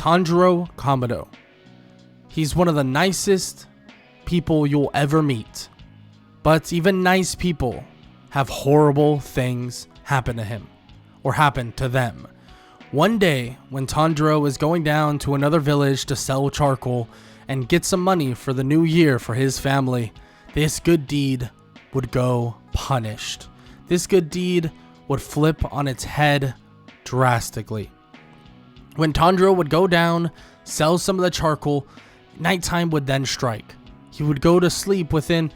Tanjiro Kamado. He's one of the nicest people you'll ever meet. But even nice people have horrible things happen to him, or happen to them. One day, when Tanjiro is going down to another village to sell charcoal and get some money for the new year for his family, this good deed would go punished. This good deed would flip on its head drastically. When Tanjiro would go down, sell some of the charcoal, nighttime would then strike. He would go to sleep within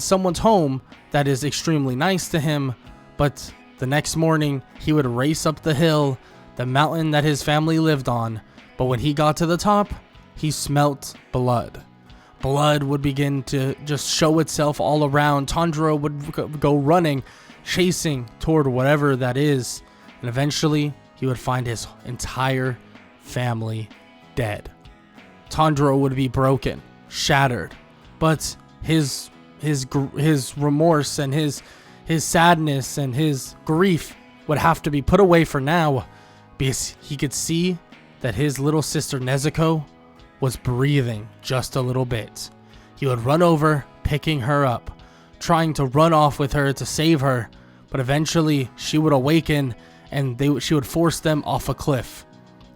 someone's home that is extremely nice to him, but the next morning he would race up the hill, the mountain that his family lived on, but when he got to the top, he smelt blood. Blood would begin to just show itself all around. Tanjiro would go running, chasing toward whatever that is, and eventually he would find his entire family dead. Tanjiro would be broken, shattered, but his remorse and his sadness and his grief would have to be put away for now, because he could see that his little sister Nezuko was breathing just a little bit. He would run over, picking her up, trying to run off with her to save her, but eventually she would awaken and she would force them off a cliff.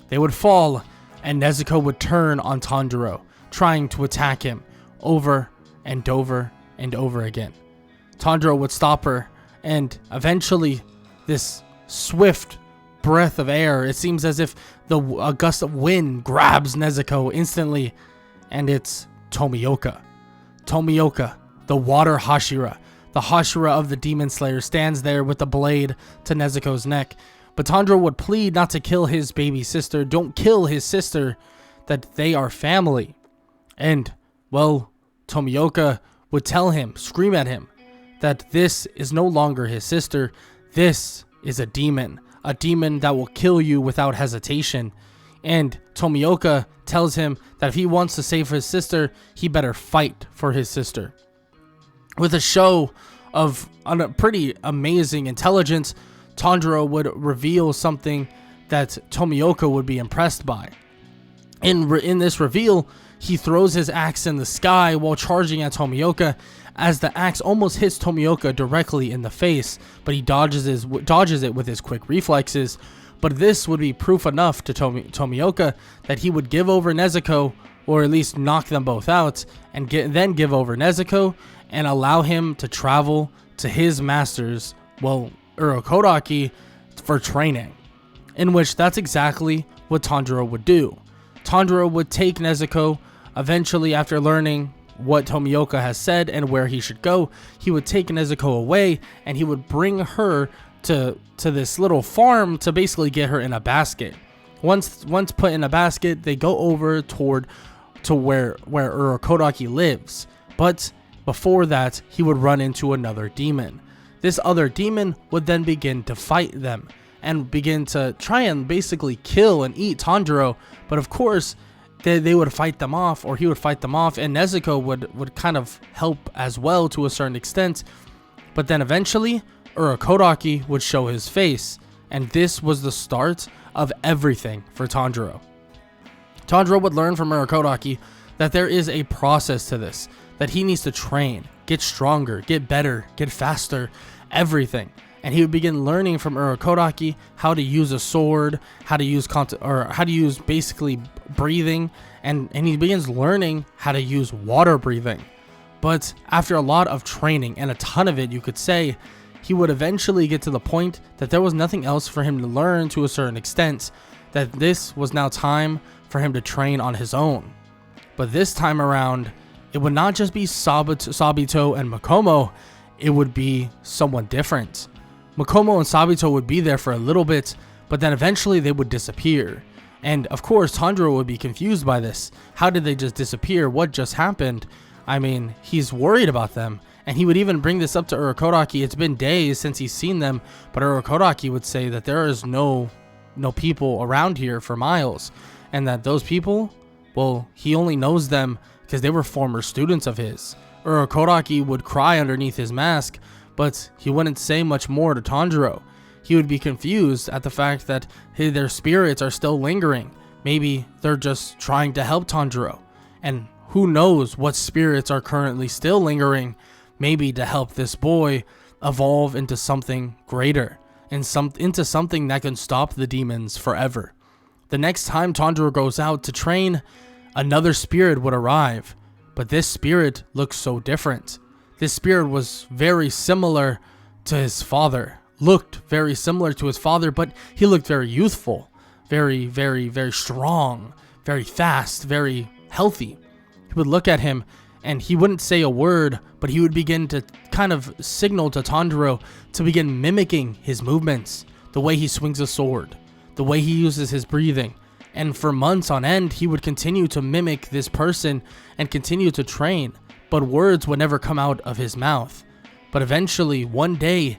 They would fall, and Nezuko would turn on Tanjiro, trying to attack him over and over and over again. Tanjiro would stop her, and eventually this swift breath of air, it seems as if a gust of wind grabs Nezuko instantly, and it's Tomioka. Tomioka, the water Hashira. The Hashira of the Demon Slayer stands there with the blade to Nezuko's neck. But Tanjiro would plead not to kill his baby sister. Don't kill his sister, that they are family. And, well, Tomioka would tell him, scream at him, that this is no longer his sister. This is a demon that will kill you without hesitation. And Tomioka tells him that if he wants to save his sister, he better fight for his sister. With a show of a pretty amazing intelligence, Tanjiro would reveal something that Tomioka would be impressed by. In this reveal, he throws his axe in the sky while charging at Tomioka, as the axe almost hits Tomioka directly in the face, but he dodges it with his quick reflexes. But this would be proof enough to Tomioka that he would give over Nezuko, or at least knock them both out, and then give over Nezuko and allow him to travel to his masters, well, Urokodaki, for training. In which that's exactly what Tanjiro would do. Tanjiro would take Nezuko, eventually after learning what Tomioka has said and where he should go, he would take Nezuko away and he would bring her to this little farm to basically get her in a basket. Once put in a basket, they go over to where Urokodaki lives. But before that, he would run into another demon. This other demon would then begin to fight them and begin to try and basically kill and eat Tanjiro. But of course, they would fight them off, or he would fight them off, and Nezuko would kind of help as well to a certain extent. But then eventually, Urokodaki would show his face, and this was the start of everything for Tanjiro. Tanjiro would learn from Urokodaki that there is a process to this, that he needs to train, get stronger, get better, get faster, everything. And he would begin learning from Urokodaki how to use a sword, how to use basically breathing, and he begins learning how to use water breathing. But after a lot of training, and a ton of it, you could say, he would eventually get to the point that there was nothing else for him to learn to a certain extent, that this was now time for him to train on his own. But this time around, it would not just be Sabito and Makomo, it would be someone different. Makomo and Sabito would be there for a little bit, but then eventually they would disappear. And of course, Tanjiro would be confused by this. How did they just disappear? What just happened? I mean, he's worried about them. And he would even bring this up to Urokodaki. It's been days since he's seen them, but Urokodaki would say that there is no people around here for miles. And that those people, well, he only knows them because they were former students of his. Urokodaki would cry underneath his mask, but he wouldn't say much more to Tanjiro. He would be confused at the fact that their spirits are still lingering. Maybe they're just trying to help Tanjiro. And who knows what spirits are currently still lingering, maybe to help this boy evolve into something greater, and into something that can stop the demons forever. The next time Tanjiro goes out to train, another spirit would arrive, but this spirit looks so different. This spirit was very similar to his father, looked very similar to his father, but he looked very youthful, very, very, very strong, very fast, very healthy. He would look at him and he wouldn't say a word, but he would begin to kind of signal to Tanjiro to begin mimicking his movements, the way he swings a sword, the way he uses his breathing. And for months on end, he would continue to mimic this person and continue to train, but words would never come out of his mouth. But eventually, one day,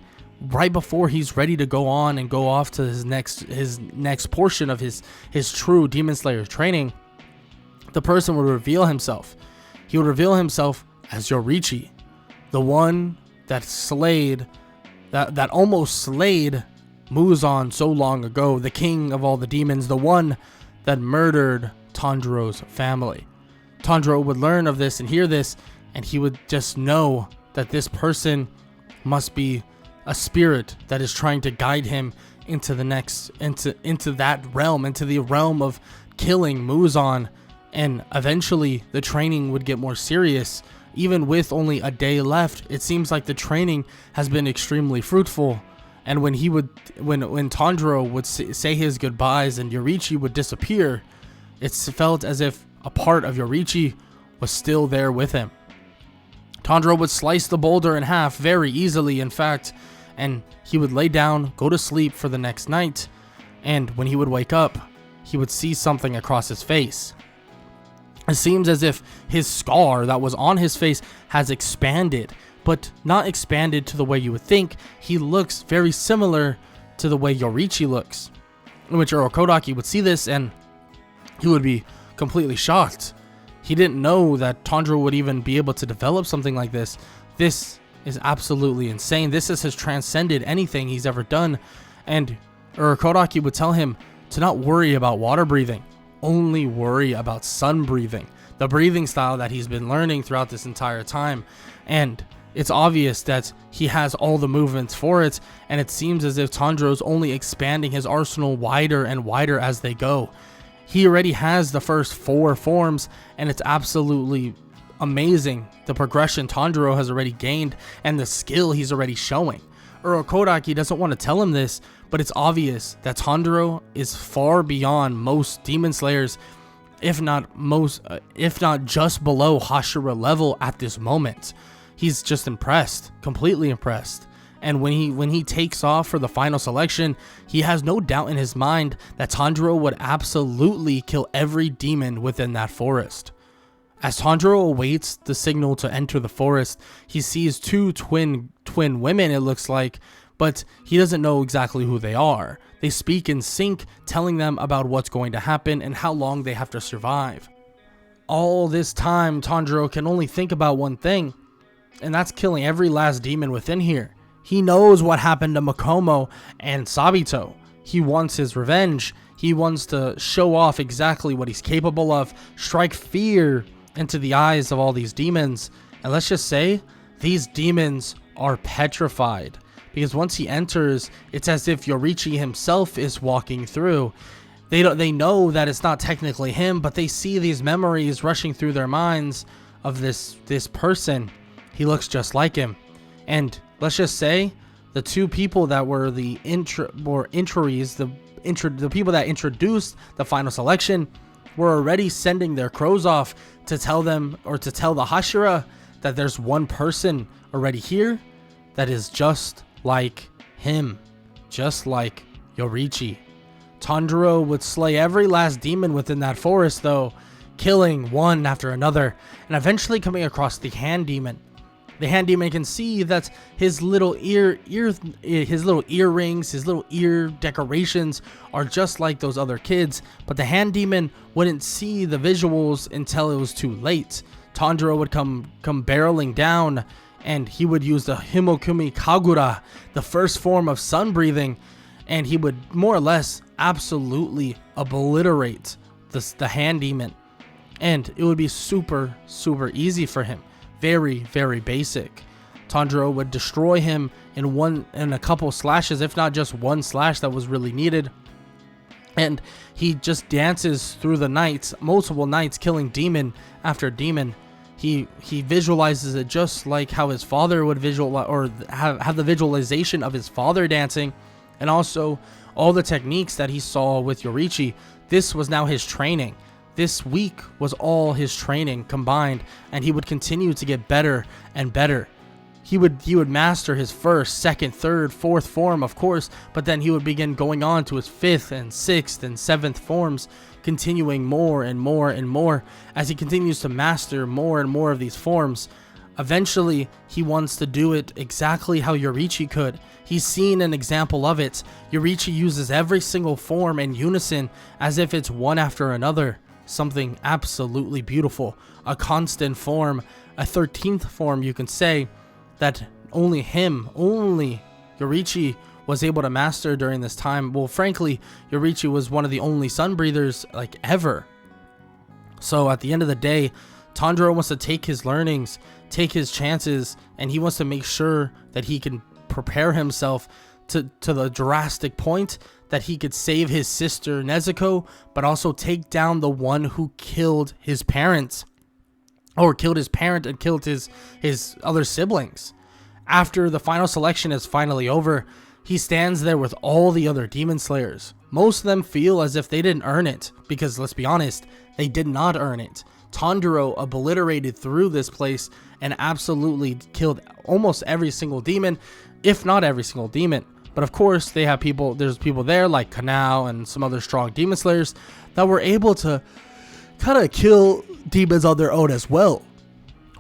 right before he's ready to go on and go off to his next portion of his true Demon Slayer training, the person would reveal himself. He would reveal himself as Yoriichi, the one that almost slayed Muzan so long ago, the king of all the demons, the one that murdered Tanjiro's family. Tanjiro would learn of this and hear this, and he would just know that this person must be a spirit that is trying to guide him into the next, into that realm, into the realm of killing Muzan. And eventually the training would get more serious. Even with only a day left, it seems like the training has been extremely fruitful. And when Tanjiro would say his goodbyes and Yoriichi would disappear, it felt as if a part of Yoriichi was still there with him. Tanjiro would slice the boulder in half very easily, in fact, and he would lay down, go to sleep for the next night, and when he would wake up, he would see something across his face. It seems as if his scar that was on his face has expanded, but not expanded to the way you would think. He looks very similar to the way Yoriichi looks, in which Urokodaki would see this and he would be completely shocked. He didn't know that Tanjiro would even be able to develop something like this. This is absolutely insane. This has transcended anything he's ever done. And Urokodaki would tell him to not worry about water breathing, only worry about sun breathing, the breathing style that he's been learning throughout this entire time. And it's obvious that he has all the movements for it, and it seems as if Tanjiro's only expanding his arsenal wider and wider as they go. He already has the first 4 forms, and it's absolutely amazing the progression Tanjiro has already gained and the skill he's already showing. Urokodaki doesn't want to tell him this, but it's obvious that Tanjiro is far beyond most Demon Slayers, if not just below Hashira level at this moment. He's just impressed, completely impressed. And when he takes off for the final selection, he has no doubt in his mind that Tanjiro would absolutely kill every demon within that forest. As Tanjiro awaits the signal to enter the forest, he sees 2 twin women, it looks like, but he doesn't know exactly who they are. They speak in sync, telling them about what's going to happen and how long they have to survive. All this time, Tanjiro can only think about one thing, and that's killing every last demon within here. He knows what happened to Makomo and Sabito. He wants his revenge. He wants to show off exactly what he's capable of, strike fear into the eyes of all these demons. And let's just say, these demons are petrified. Because once he enters, it's as if Yoriichi himself is walking through. They know that it's not technically him, but they see these memories rushing through their minds of this person. He looks just like him. And let's just say, the 2 people that were the people that introduced the final selection were already sending their crows off to tell them, or to tell the Hashira, that there's one person already here that is just like him, just like Yoriichi. Tanjiro would slay every last demon within that forest though, killing one after another, and eventually coming across the hand demon. The hand demon can see that his little earrings, his little ear decorations are just like those other kids, but the hand demon wouldn't see the visuals until it was too late. Tanjiro would come barreling down, and he would use the Himokumi Kagura, the first form of sun breathing, and he would more or less absolutely obliterate the hand demon, and it would be super easy for him. Very basic. Tanjiro would destroy him in a couple slashes, if not just one slash that was really needed. And he just dances through the nights, multiple nights, killing demon after demon. He visualizes it just like how his father would visualize, or have the visualization of his father dancing, and also all the techniques that he saw with Yoriichi. This was now his training. This week was all his training combined, and he would continue to get better and better. He would master his first, second, third, fourth form, of course, but then he would begin going on to his fifth and sixth and seventh forms, continuing more and more and more as he continues to master more and more of these forms. Eventually, he wants to do it exactly how Yoriichi could. He's seen an example of it. Yoriichi uses every single form in unison as if it's one after another. Something absolutely beautiful. A constant form, a 13th form, you can say, that only Yoriichi was able to master during this time. Well, frankly, Yoriichi was one of the only sun breathers like ever. So at the end of the day, Tanjiro wants to take his learnings, take his chances, and he wants to make sure that he can prepare himself to the drastic point that he could save his sister Nezuko, but also take down the one who killed his parents, or killed his parent and killed his other siblings. After the final selection is finally over, he stands there with all the other demon slayers. Most of them feel as if they didn't earn it, because let's be honest, they did not earn it. Tanjiro obliterated through this place and absolutely killed almost every single demon, if not every single demon. But of course, there's people there like Kanao and some other strong demon slayers that were able to kind of kill demons on their own as well.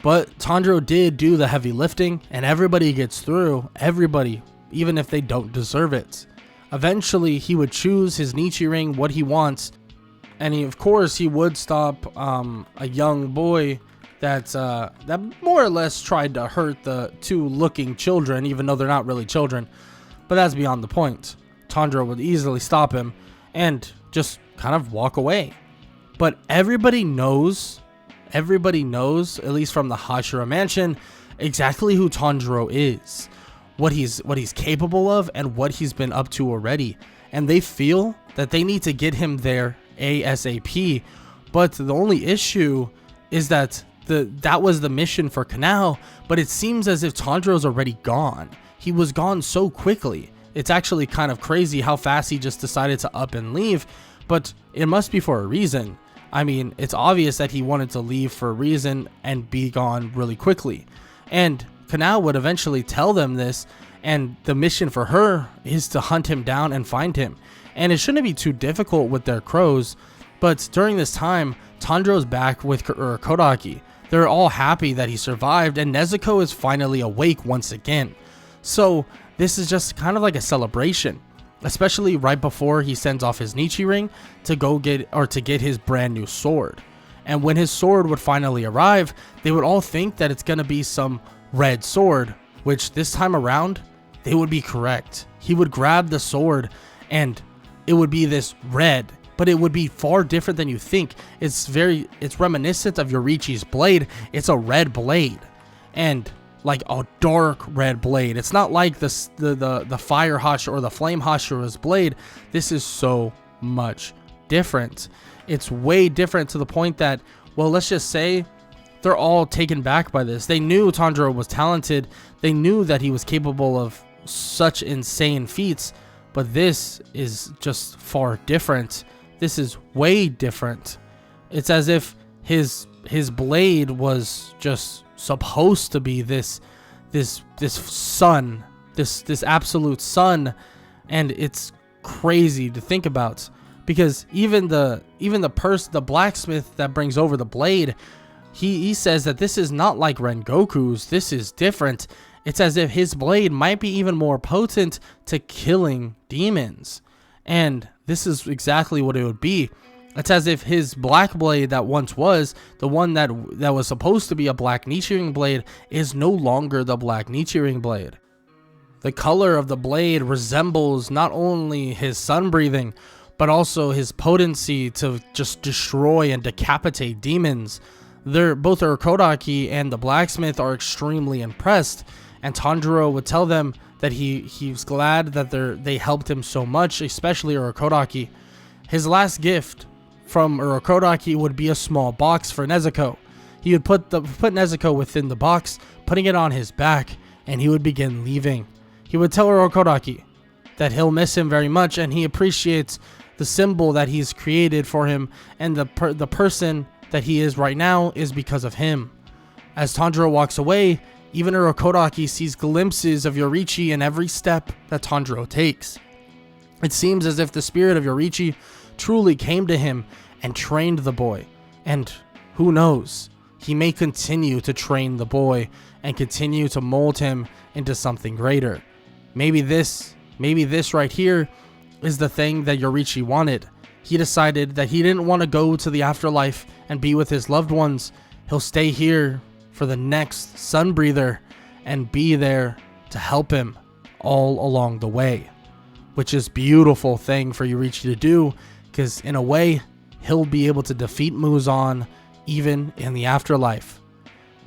But Tanjiro did do the heavy lifting, and everybody gets through. Everybody, even if they don't deserve it. Eventually, he would choose his Nichirin, what he wants, and of course he would stop a young boy that more or less tried to hurt the two looking children, even though they're not really children. But that's beyond the point. Tanjiro would easily stop him and just kind of walk away. But everybody knows, at least from the Hashira Mansion, exactly who Tanjiro is, what he's capable of, and what he's been up to already. And they feel that they need to get him there ASAP. But the only issue is that that was the mission for Kanao, but it seems as if Tanjiro's already gone. He was gone so quickly. It's actually kind of crazy how fast he just decided to up and leave, but it must be for a reason. I mean, it's obvious that he wanted to leave for a reason and be gone really quickly. And Kanao would eventually tell them this, and the mission for her is to hunt him down and find him. And it shouldn't be too difficult with their crows, but during this time, Tanjiro's back with Kodaki. They're all happy that he survived, and Nezuko is finally awake once again. So this is just kind of like a celebration, especially right before he sends off his Nichirin to get his brand new sword. And when his sword would finally arrive, they would all think that it's gonna be some red sword, which this time around they would be correct. He would grab the sword and it would be this red, but it would be far different than you think. It's reminiscent of Yoriichi's blade. It's a red blade, and like a dark red blade. It's not like the fire Hashira or the flame Hashira's blade. This is so much different. It's way different to the point that, well, let's just say they're all taken back by this. They knew Tanjiro was talented. They knew that he was capable of such insane feats, but this is just far different. This is way different. It's as if his blade was just supposed to be this sun, this absolute sun, and it's crazy to think about, because even the blacksmith that brings over the blade, he says that this is not like Rengoku's. This is different. It's as if his blade might be even more potent to killing demons, and this is exactly what it would be. It's as if his black blade that once was, the one that was supposed to be a black Nichirin blade, is no longer the black Nichirin blade. The color of the blade resembles not only his sun breathing, but also his potency to just destroy and decapitate demons. Both Urokodaki and the blacksmith are extremely impressed, and Tanjiro would tell them that he was glad that they helped him so much, especially Urokodaki. His last gift from Urokodaki would be a small box for Nezuko. He would put Nezuko within the box, putting it on his back, and he would begin leaving. He would tell Urokodaki that he'll miss him very much, and he appreciates the symbol that he's created for him, and the person that he is right now is because of him. As Tanjiro walks away, even Urokodaki sees glimpses of Yoriichi in every step that Tanjiro takes. It seems as if the spirit of Yoriichi truly came to him and trained the boy. And who knows, he may continue to train the boy and continue to mold him into something greater. Maybe this right here is the thing that Yoriichi wanted. He decided that he didn't want to go to the afterlife and be with his loved ones. He'll stay here for the next sun breather and be there to help him all along the way, which is a beautiful thing for Yoriichi to do, because in a way he'll be able to defeat Muzan even in the afterlife.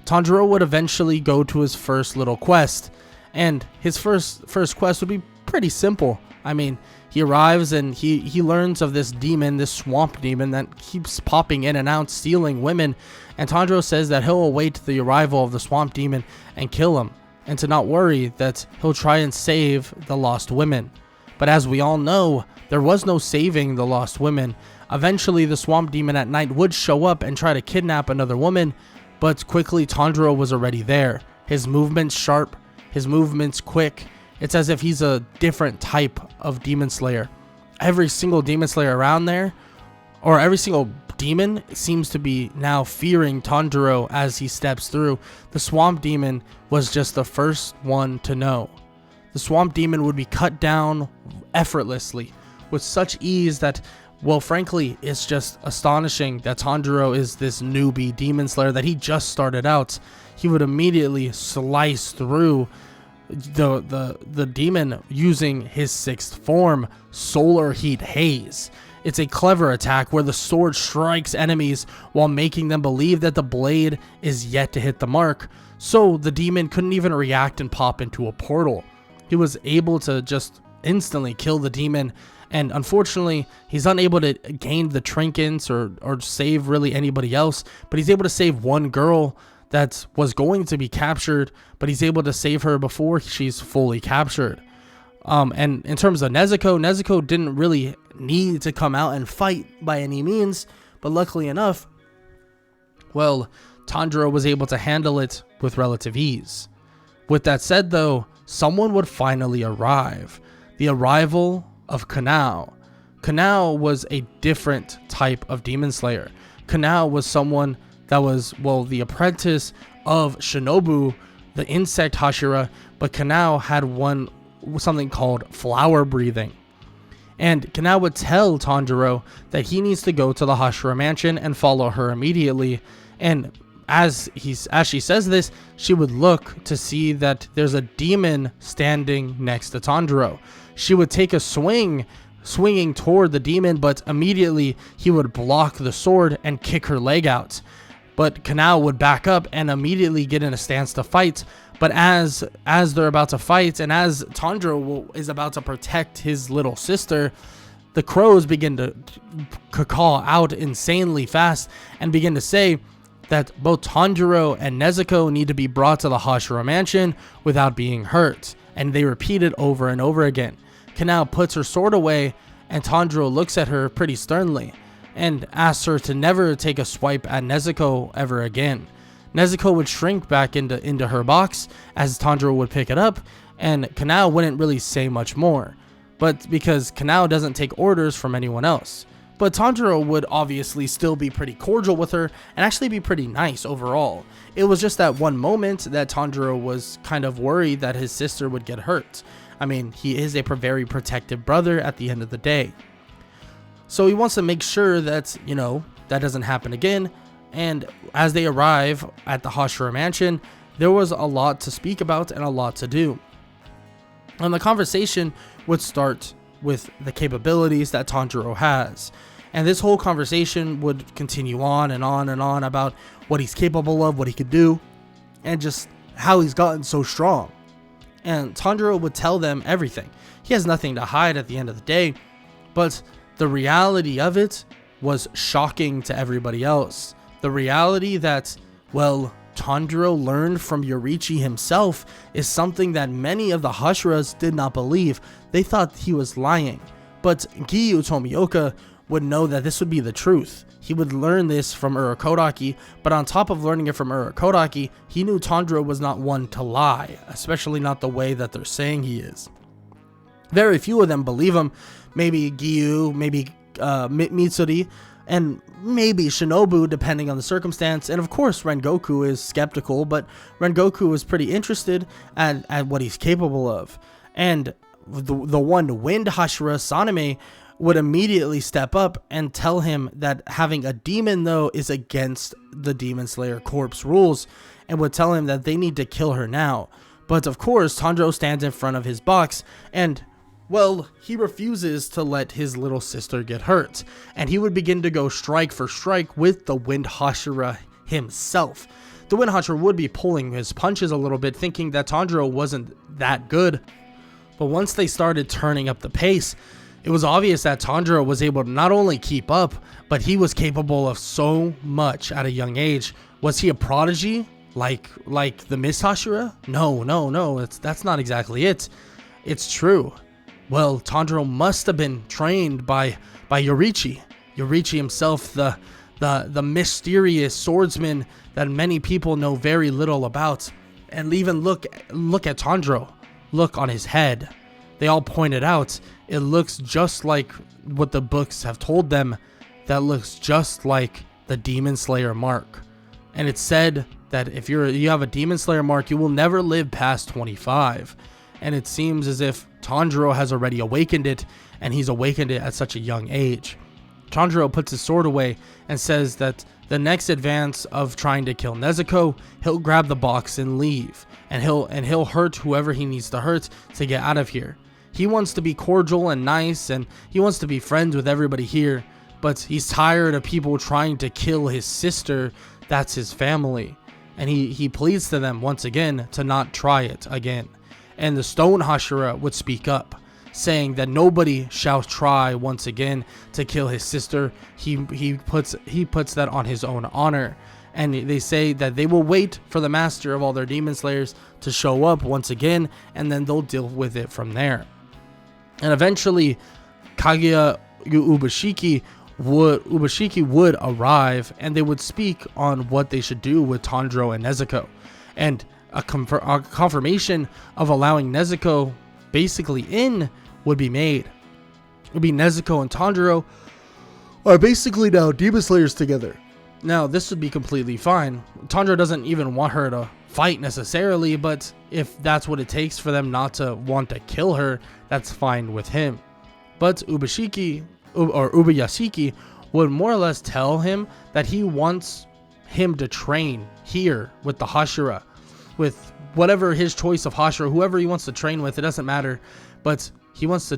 Tanjiro would eventually go to his first little quest, and his first quest would be pretty simple. I mean, he arrives and he learns of this demon, this swamp demon that keeps popping in and out, stealing women. And Tanjiro says that he'll await the arrival of the swamp demon and kill him, and to not worry that he'll try and save the lost women. But as we all know, there was no saving the lost women. Eventually, the swamp demon at night would show up and try to kidnap another woman, but quickly Tanjiro was already there. His movements sharp, his movements quick. It's as if he's a different type of demon slayer. Every single demon slayer around there, or every single demon, seems to be now fearing Tanjiro as he steps through. The swamp demon was just the first one to know. The swamp demon would be cut down effortlessly with such ease that, well, frankly, it's just astonishing that Tanjiro is this newbie demon slayer that he just started out. He would immediately slice through the demon using his sixth form, Solar Heat Haze. It's a clever attack where the sword strikes enemies while making them believe that the blade is yet to hit the mark, so the demon couldn't even react and pop into a portal. He was able to just instantly kill the demon, and unfortunately he's unable to gain the trinkets or save really anybody else, but he's able to save one girl that was going to be captured, but he's able to save her before she's fully captured. And in terms of Nezuko didn't really need to come out and fight by any means, but luckily enough, well, Tanjiro was able to handle it with relative ease. With that said though, someone would finally arrive. The arrival of Kanao. Kanao was a different type of demon slayer. Kanao was someone that was, well, the apprentice of Shinobu, the insect Hashira, but Kanao had something called flower breathing. And Kanao would tell Tanjiro that he needs to go to the Hashira mansion and follow her immediately. And as she says this, she would look to see that there's a demon standing next to Tanjiro. She would take a swinging toward the demon, but immediately he would block the sword and kick her leg out. But Kanao would back up and immediately get in a stance to fight. But as they're about to fight, and as Tanjiro is about to protect his little sister, the crows begin to caw out insanely fast and begin to say that both Tanjiro and Nezuko need to be brought to the Hashira mansion without being hurt. And they repeat it over and over again. Kanao puts her sword away, and Tanjiro looks at her pretty sternly and asks her to never take a swipe at Nezuko ever again. Nezuko would shrink back into her box as Tanjiro would pick it up, and Kanao wouldn't really say much more, but because Kanao doesn't take orders from anyone else. But Tanjiro would obviously still be pretty cordial with her and actually be pretty nice overall. It was just that one moment that Tanjiro was kind of worried that his sister would get hurt. I mean, he is a very protective brother at the end of the day. So he wants to make sure that, that doesn't happen again. And as they arrive at the Hashira mansion, there was a lot to speak about and a lot to do. And the conversation would start with the capabilities that Tanjiro has. And this whole conversation would continue on and on and on about what he's capable of, what he could do, and just how he's gotten so strong. And Tanjiro would tell them everything. He has nothing to hide at the end of the day, but the reality of it was shocking to everybody else. The reality that, well, Tanjiro learned from Yoriichi himself is something that many of the Hashiras did not believe. They thought he was lying. But Giyu Tomioka would know that this would be the truth. He would learn this from Urokodaki, but on top of learning it from Urokodaki, he knew Tanjiro was not one to lie, especially not the way that they're saying he is. Very few of them believe him. Maybe Giyu, maybe Mitsuri, and maybe Shinobu, depending on the circumstance. And of course, Rengoku is skeptical, but Rengoku is pretty interested at what he's capable of. And the one Wind Hashira, Saname, would immediately step up and tell him that having a demon, though, is against the Demon Slayer Corp's rules, and would tell him that they need to kill her now. But of course, Tanjiro stands in front of his box, and well, he refuses to let his little sister get hurt, and he would begin to go strike for strike with the Wind Hashira himself. The Wind Hashira would be pulling his punches a little bit, thinking that Tanjiro wasn't that good. But once they started turning up the pace, it was obvious that Tanjiro was able to not only keep up, but he was capable of so much at a young age. Was he a prodigy like the Miss Hashira? No, that's not exactly it. It's true. Well, Tanjiro must have been trained by Yoriichi. Yoriichi himself, the mysterious swordsman that many people know very little about. And even look at Tanjiro. Look on his head. They all pointed out, it looks just like what the books have told them. That looks just like the Demon Slayer mark. And it's said that if you have a Demon Slayer mark, you will never live past 25. And it seems as if Tanjiro has already awakened it, and he's awakened it at such a young age. Tanjiro puts his sword away and says that the next advance of trying to kill Nezuko, he'll grab the box and leave, and he'll hurt whoever he needs to hurt to get out of here. He wants to be cordial and nice, and he wants to be friends with everybody here, but he's tired of people trying to kill his sister. That's his family, and he pleads to them once again to not try it again. And the Stone Hashira would speak up, saying that nobody shall try once again to kill his sister. He puts that on his own honor. And they say that they will wait for the master of all their demon slayers to show up once again, and then they'll deal with it from there. And eventually, Kaguya Ubashiki would arrive, and they would speak on what they should do with Tanjiro and Nezuko. And a confirmation of allowing Nezuko basically in would be made. It would be Nezuko and Tanjiro are basically now Demon Slayers together. Now, this would be completely fine. Tanjiro doesn't even want her to fight necessarily, but if that's what it takes for them not to want to kill her, that's fine with him. But Ubashiki would more or less tell him that he wants him to train here with the Hashira, with whatever his choice of Hashira, whoever he wants to train with, it doesn't matter. But he wants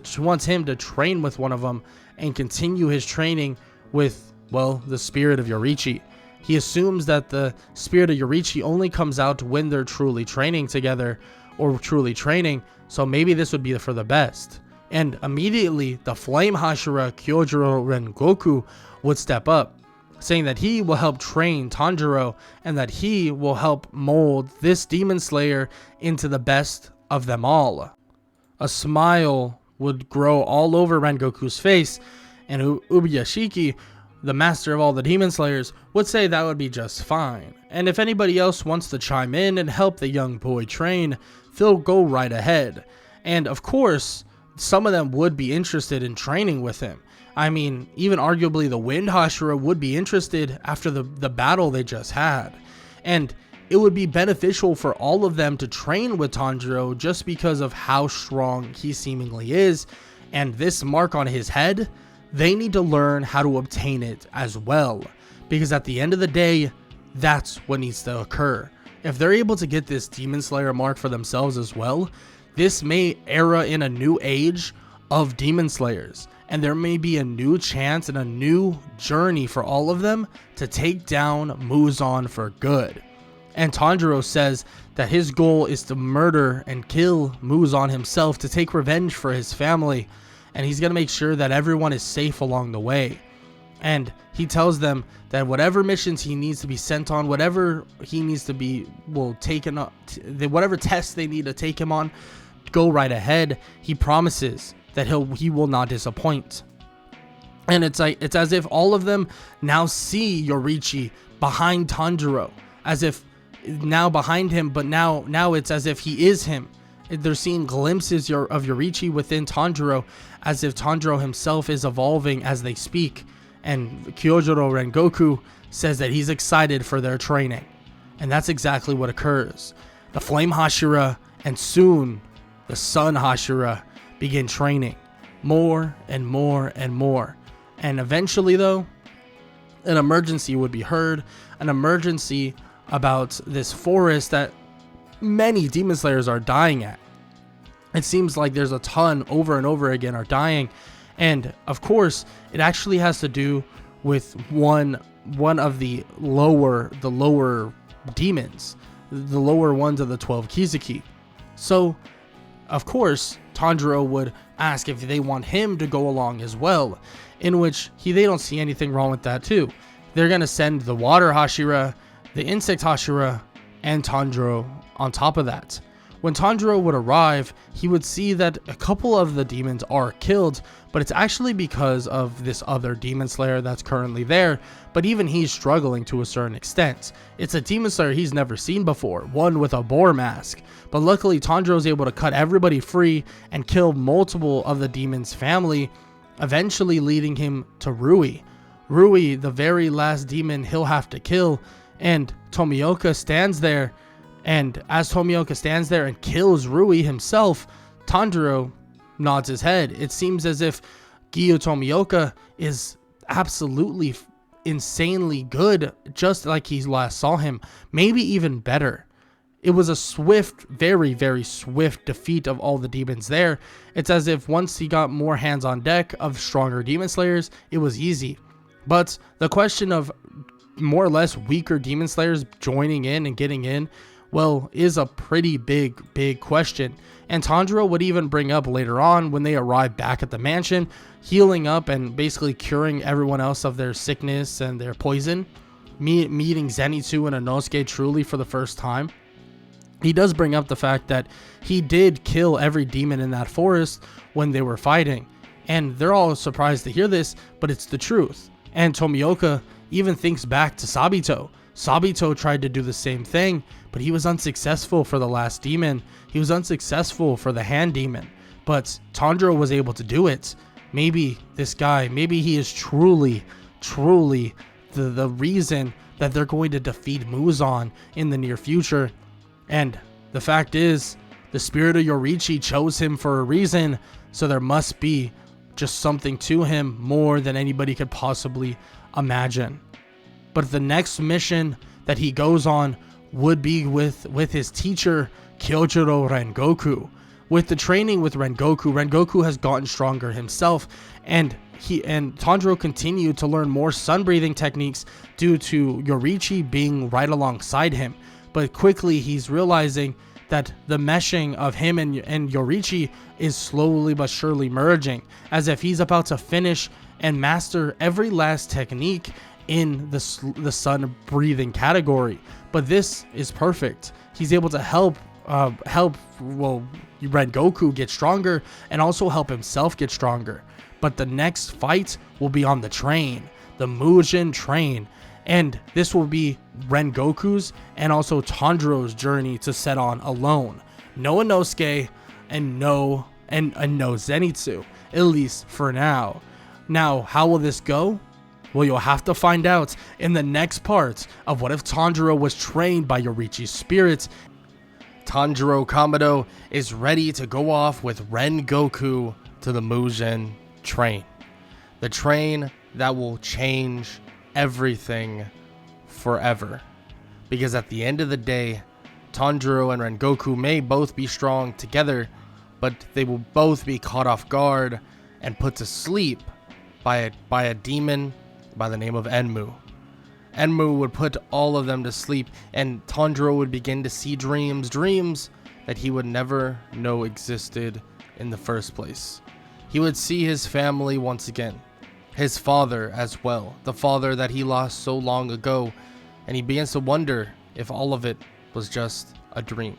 him to train with one of them and continue his training with, well, the spirit of Yoriichi. He assumes that the spirit of Yoriichi only comes out when they're truly training together or truly training, so maybe this would be for the best. And immediately, the Flame Hashira Kyojuro Rengoku would step up, saying that he will help train Tanjiro and that he will help mold this Demon Slayer into the best of them all. A smile would grow all over Rengoku's face, and Ubashiki, the master of all the Demon Slayers, would say that would be just fine. And if anybody else wants to chime in and help the young boy train, they'll go right ahead. And of course, some of them would be interested in training with him. I mean, even arguably the Wind Hashira would be interested after the battle they just had. And it would be beneficial for all of them to train with Tanjiro just because of how strong he seemingly is. And this mark on his head, they need to learn how to obtain it as well. Because at the end of the day, that's what needs to occur. If they're able to get this Demon Slayer mark for themselves as well, this may era in a new age of demon slayers, and there may be a new chance and a new journey for all of them to take down Muzan for good. And Tanjiro says that his goal is to murder and kill Muzan himself to take revenge for his family, and he's going to make sure that everyone is safe along the way. And he tells them that whatever missions he needs to be sent on, whatever he needs to be taken up, whatever tests they need to take him on, go right ahead. He promises that he will not disappoint. And it's as if all of them now see Yoriichi behind Tanjiro, as if now behind him, but now it's as if he is him. They're seeing glimpses of Yoriichi within Tanjiro, as if Tanjiro himself is evolving as they speak. And Kyojuro Rengoku says that he's excited for their training. And that's exactly what occurs. The Flame Hashira and soon the Sun Hashira begin training more and more and more. And eventually, though, an emergency would be heard, an emergency about this forest that many demon slayers are dying at. It seems like there's a ton over and over again are dying. And of course, it actually has to do with one of the lower demons, the lower ones of the 12 Kizuki. So, of course, Tanjiro would ask if they want him to go along as well, in which they don't see anything wrong with that too. They're going to send the Water Hashira, the Insect Hashira, and Tanjiro on top of that. When Tanjiro would arrive, he would see that a couple of the demons are killed, but it's actually because of this other demon slayer that's currently there, but even he's struggling to a certain extent. It's a demon slayer he's never seen before, one with a boar mask, but luckily Tanjiro's able to cut everybody free and kill multiple of the demon's family, eventually leading him to Rui. Rui, the very last demon he'll have to kill, and Tomioka stands there. And as Tomioka stands there and kills Rui himself, Tanjiro nods his head. It seems as if Gyu Tomioka is absolutely insanely good, just like he last saw him, maybe even better. It was a swift, very, very swift defeat of all the demons there. It's as if once he got more hands on deck of stronger demon slayers, it was easy. But the question of more or less weaker demon slayers joining in and getting in, well, is a pretty big question. And Tanjiro would even bring up later on when they arrive back at the mansion, healing up and basically curing everyone else of their sickness and their poison, meeting Zenitsu and Inosuke truly for the first time. He does bring up the fact that he did kill every demon in that forest when they were fighting. And they're all surprised to hear this, but it's the truth. And Tomioka even thinks back to Sabito. Sabito tried to do the same thing, but he was unsuccessful for the last demon. He was unsuccessful for the hand demon, but Tanjiro was able to do it. Maybe this guy, maybe he is truly the reason that they're going to defeat Muzan in the near future. And the fact is, the spirit of Yoriichi chose him for a reason, so there must be just something to him more than anybody could possibly imagine. But the next mission that he goes on would be with his teacher, Kyojuro Rengoku. With the training with Rengoku has gotten stronger himself, and Tanjiro continued to learn more sun breathing techniques due to Yoriichi being right alongside him. But quickly he's realizing that the meshing of him and Yoriichi is slowly but surely merging, as if he's about to finish and master every last technique in the sun breathing category. But this is perfect. He's able to help Rengoku get stronger and also help himself get stronger. But the next fight will be on the train, the Mujin train, and this will be Rengoku's and also Tanjiro's journey to set on alone. No Inosuke and no Zenitsu, at least for now. Now, how will this go? Well, you'll have to find out in the next part of What If Tanjiro Was Trained by Yoriichi's Spirit. Tanjiro Kamado is ready to go off with Rengoku to the Mujin train. The train that will change everything forever. Because at the end of the day, Tanjiro and Rengoku may both be strong together, but they will both be caught off guard and put to sleep by a demon by the name of Enmu. Enmu would put all of them to sleep, and Tanjiro would begin to see dreams that he would never know existed in the first place. He would see his family once again, his father as well, the father that he lost so long ago, and he begins to wonder if all of it was just a dream.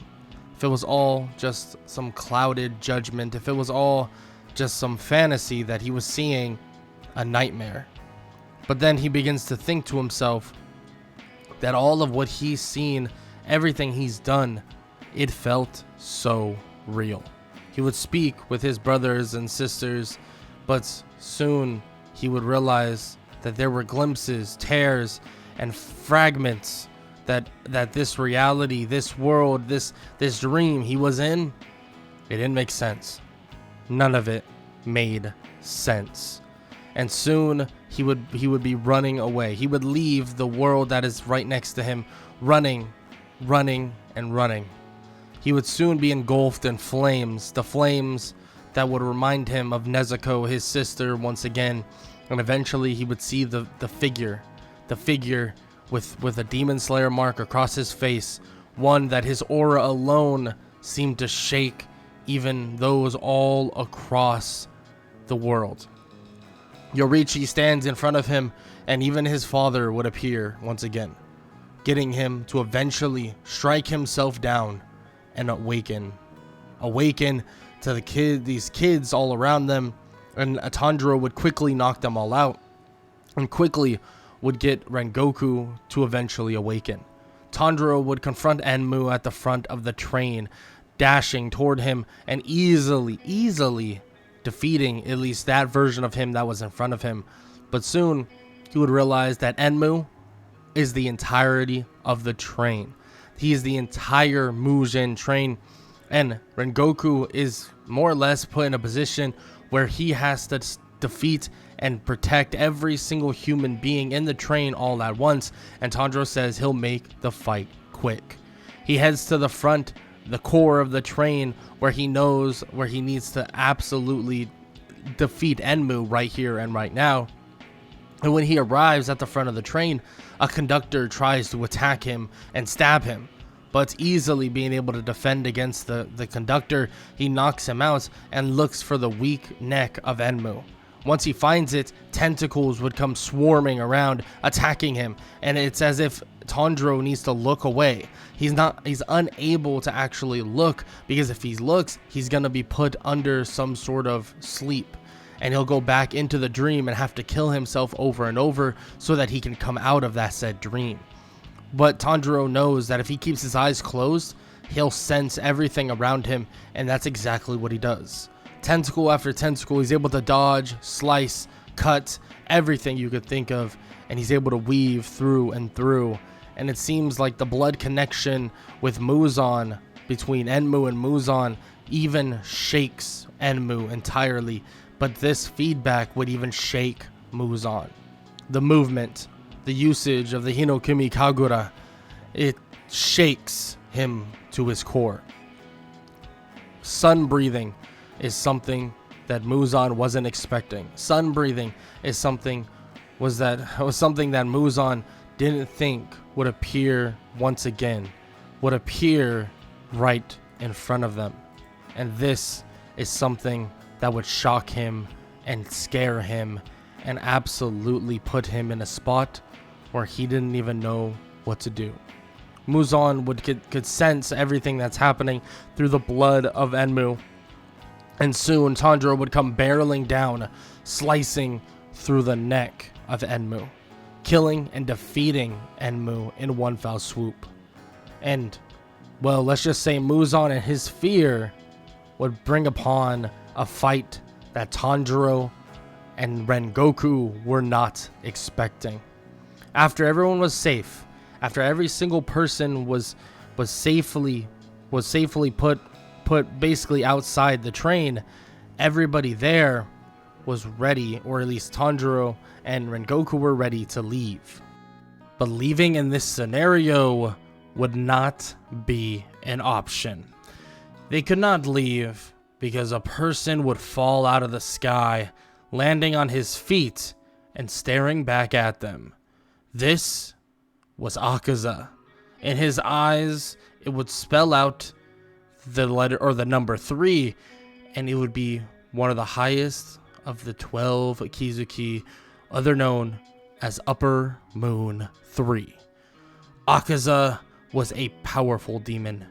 If it was all just some clouded judgment, if it was all just some fantasy that he was seeing, a nightmare. But then he begins to think to himself that all of what he's seen, everything he's done, it felt so real. He would speak with his brothers and sisters, but soon he would realize that there were glimpses, tears, and fragments that this reality, this world, this dream he was in, it didn't make sense. None of it made sense. And soon he would be running away. He would leave the world that is right next to him, running. He would soon be engulfed in flames, the flames that would remind him of Nezuko, his sister, once again. And eventually he would see the figure with a demon slayer mark across his face, one that his aura alone seemed to shake even those all across the world. Yoriichi stands in front of him, and even his father would appear once again, getting him to eventually strike himself down and awaken to these kids all around them, and Tanjiro would quickly knock them all out, and quickly would get Rengoku to eventually awaken. Tanjiro would confront Enmu at the front of the train, dashing toward him and easily defeating at least that version of him that was in front of him. But soon he would realize that Enmu is the entirety of the train. He is the entire Mugen train, and Rengoku is more or less put in a position where he has to defeat and protect every single human being in the train all at once, and Tanjiro says he'll make the fight quick. He heads to the front, the core of the train, where he knows where he needs to absolutely defeat Enmu right here and right now. And when he arrives at the front of the train, a conductor tries to attack him and stab him, but easily being able to defend against the conductor, he knocks him out and looks for the weak neck of Enmu. Once he finds it, tentacles would come swarming around, attacking him, and it's as if Tanjiro needs to look away. He's unable to actually look, because if he looks, he's gonna be put under some sort of sleep, and he'll go back into the dream and have to kill himself over and over so that he can come out of that said dream. But Tanjiro knows that if he keeps his eyes closed, he'll sense everything around him, and that's exactly what he does. Tentacle after tentacle, he's able to dodge, slice, cut, everything you could think of, and he's able to weave through and through. And it seems like the blood connection with Muzan, between Enmu and Muzan, even shakes Enmu entirely, but this feedback would even shake Muzan. The movement, the usage of the Hinokumi Kagura, it shakes him to his core. Sun breathing is something that Muzan wasn't expecting. Sun breathing is something that Muzan didn't think would appear once again, would appear right in front of them. And this is something that would shock him and scare him and absolutely put him in a spot where he didn't even know what to do. Muzan could sense everything that's happening through the blood of Enmu, and soon Tanjiro would come barreling down, slicing through the neck of Enmu, killing and defeating Enmu in one foul swoop. And, well, let's just say Muzan and his fear would bring upon a fight that Tanjiro and Rengoku were not expecting. After everyone was safe, after every single person was safely put basically outside the train, everybody there was ready, or at least Tanjiro and Rengoku were ready to leave. But leaving in this scenario would not be an option. They could not leave because a person would fall out of the sky, landing on his feet and staring back at them. This was Akaza. In his eyes, it would spell out the letter or the number 3, and it would be one of the highest of the 12 Akizuki, other known as Upper Moon 3. Akaza was a powerful demon.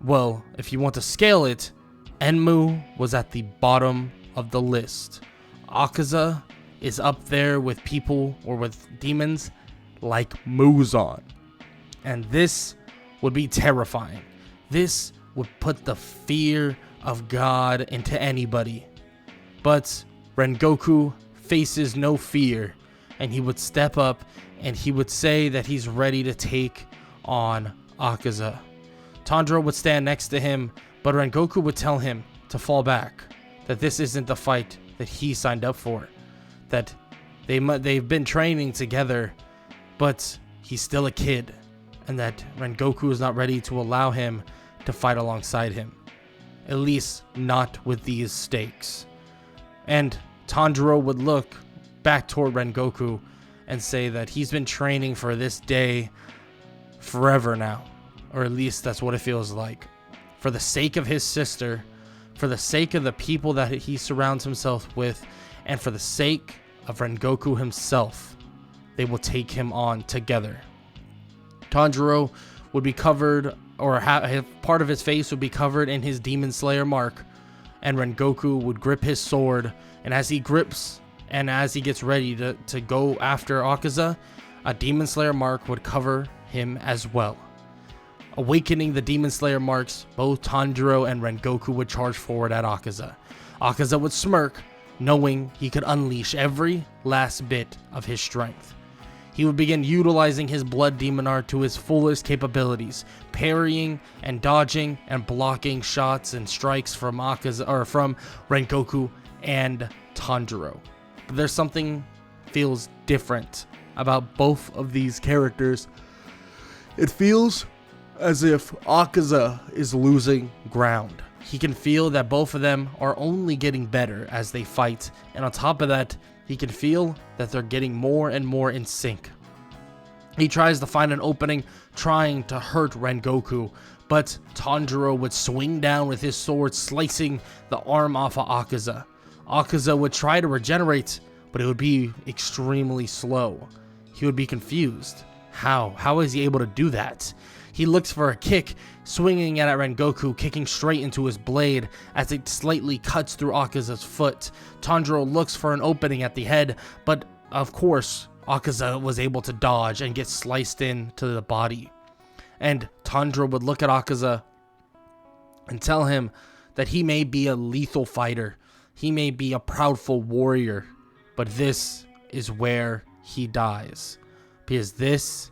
Well, if you want to scale it, Enmu was at the bottom of the list. Akaza is up there with people or with demons like Muzan. And this would be terrifying. This would put the fear of God into anybody. But Rengoku faces no fear, and he would step up and he would say that he's ready to take on Akaza. Tanjiro would stand next to him, but Rengoku would tell him to fall back, that this isn't the fight that he signed up for, that they've been training together, but he's still a kid, and that Rengoku is not ready to allow him to fight alongside him, at least not with these stakes. And Tanjiro would look back toward Rengoku and say that he's been training for this day forever now, or at least that's what it feels like. For the sake of his sister, for the sake of the people that he surrounds himself with, and for the sake of Rengoku himself, they will take him on together. Tanjiro would be covered, or part of his face would be covered in his Demon Slayer mark, and Rengoku would grip his sword, and as he grips and as he gets ready to go after Akaza, a Demon Slayer mark would cover him as well. Awakening the Demon Slayer marks, both Tanjiro and Rengoku would charge forward at Akaza. Akaza would smirk, knowing he could unleash every last bit of his strength. He would begin utilizing his Blood Demon art to his fullest capabilities, parrying and dodging and blocking shots and strikes from Akaza, or from Rengoku and Tanjiro. But there's something feels different about both of these characters. It feels as if Akaza is losing ground. He can feel that both of them are only getting better as they fight, and on top of that, he can feel that they're getting more and more in sync. He tries to find an opening, trying to hurt Rengoku, but Tanjiro would swing down with his sword, slicing the arm off of Akaza. Akaza would try to regenerate, but it would be extremely slow. He would be confused. How is he able to do that? He looks for a kick, swinging at Rengoku, kicking straight into his blade as it slightly cuts through Akaza's foot. Tanjiro looks for an opening at the head, but of course, Akaza was able to dodge and get sliced into the body. And Tanjiro would look at Akaza and tell him that he may be a lethal fighter, he may be a proudful warrior, but this is where he dies. Because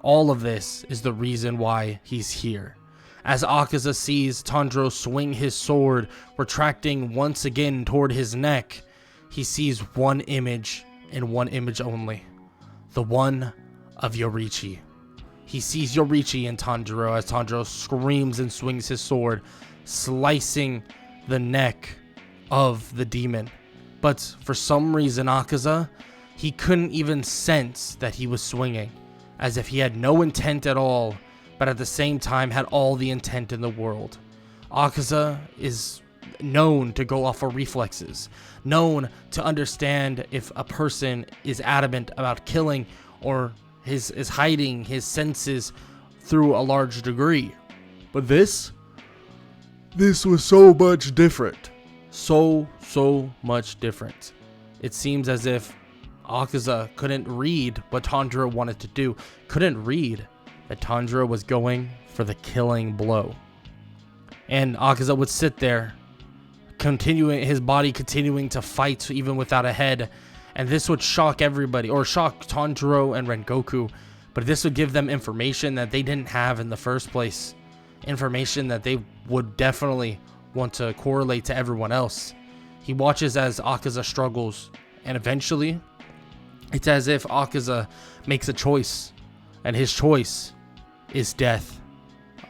all of this is the reason why he's here. As Akaza sees Tanjiro swing his sword, retracting once again toward his neck, he sees one image and one image only. The one of Yoriichi. He sees Yoriichi in Tanjiro as Tanjiro screams and swings his sword, slicing the neck of the demon. But for some reason, Akaza, he couldn't even sense that he was swinging, as if he had no intent at all, but at the same time had all the intent in the world. Akaza is known to go off of reflexes, known to understand if a person is adamant about killing or is hiding his senses through a large degree. But this was so much different. So much different. It seems as if Akaza couldn't read what Tanjiro wanted to do, couldn't read that Tanjiro was going for the killing blow. And Akaza would sit there, his body continuing to fight even without a head, and this would shock everybody, or shock Tanjiro and Rengoku, but this would give them information that they didn't have in the first place, information that they would definitely want to correlate to everyone else. He watches as Akaza struggles, and eventually, it's as if Akaza makes a choice, and his choice is death.